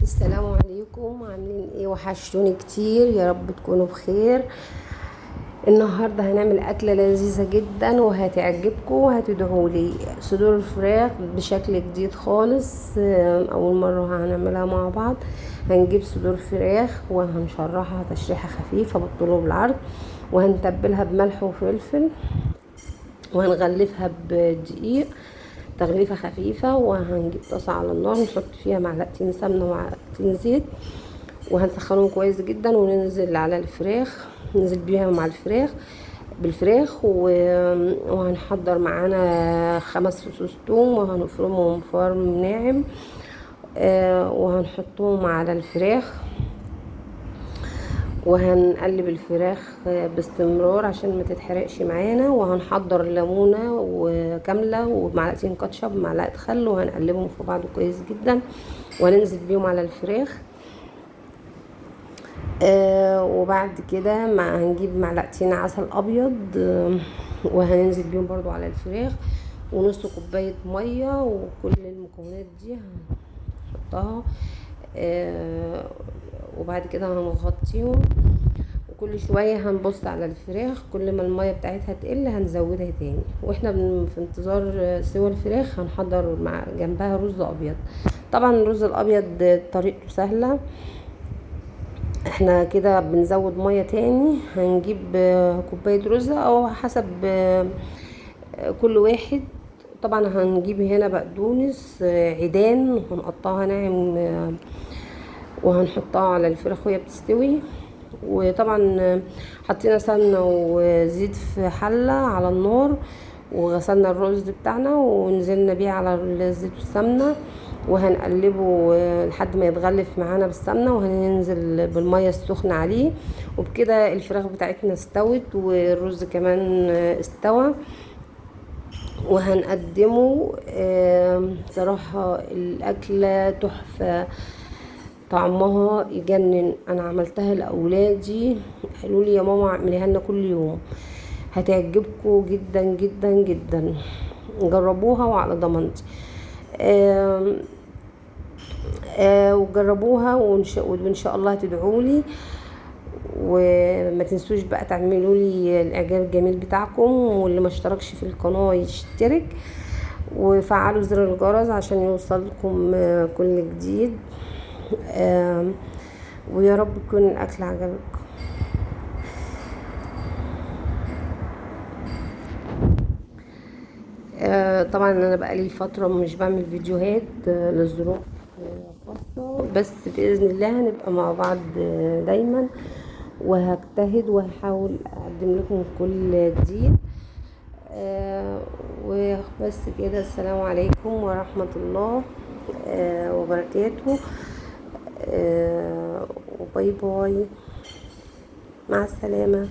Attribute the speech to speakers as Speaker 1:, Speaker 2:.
Speaker 1: السلام عليكم، عاملين ايه؟ وحشتوني كتير، يا رب تكونوا بخير. النهارده هنعمل اكله لذيذه جدا وهتعجبكم وهتدعولي. صدور الفراخ بشكل جديد خالص، اول مره هنعملها مع بعض. هنجيب صدور فراخ وهنشرحها تشريحه خفيفه بالطول بالعرض، وهنتبلها بملح وفلفل، وهنغلفها بدقيق تغليفة خفيفة. وهنجيب طاسة على النار نحط فيها معلقتين سمنة ومعلقتين زيت، وهنسخنهم كويس جدا، وننزل على الفراخ، ننزل بيها مع بالفراخ وهنحضر معانا 5 فصوص توم، وهنفرمهم فرم ناعم. وهنحطهم على الفراخ، وهنقلب الفراخ باستمرار عشان ما تتحرقش معانا. وهنحضر ليمونه وكامله ومعلقتين كاتشب ومعلقه خل، وهنقلبهم في بعض كويس جدا، وهننزل بيهم على الفراخ. وبعد كده هنجيب معلقتين عسل ابيض، وهننزل بيهم برضو على الفراخ، ونص كوبايه ميه. وكل المكونات دي هنحطها، وبعد كده هنغطيهم، وكل شويه هنبص على الفراخ، كل ما الميه بتاعتها تقل هنزودها تاني. واحنا في انتظار سوى الفراخ هنحضر مع جنبها رز ابيض. طبعا الرز الابيض طريقته سهله، احنا كده بنزود ميه تاني. هنجيب كوبايه رز او حسب كل واحد. طبعا هنجيب هنا بقدونس عيدان، وهنقطعها ناعم، وهنحطها على الفراخ وهي بتستوي. وطبعا حطينا سمنه وزيت في حله على النار، وغسلنا الرز بتاعنا ونزلنا بيه على الزيت والسمنه، وهنقلبه لحد ما يتغلف معانا بالسمنه، وهننزل بالميه السخنه عليه. وبكده الفراخ بتاعتنا استوت والرز كمان استوى، وهنقدمه. صراحه الاكله تحفه، طعمها يجنن. انا عملتها لاولادي، قالوا لي يا ماما اعمليها لنا كل يوم، هتعجبكم جدا جدا جدا. جربوها وعلى ضمانتي. وجربوها وان شاء الله هتدعوا لي. وما تنسوش بقى تعملوا لي الاعجاب الجميل بتاعكم، واللي ما اشتركش في القناه يشترك، وفعلوا زر الجرس عشان يوصلكم كل جديد. ويا رب يكون الاكل عجبكم. طبعا انا بقالي فتره مش بعمل فيديوهات للظروف خاصه، بس باذن الله هنبقى مع بعض دايما، وهجتهد وهحاول اقدم لكم كل جديد. وبس كده، السلام عليكم ورحمه الله وبركاته. وباي باي، مع السلامه.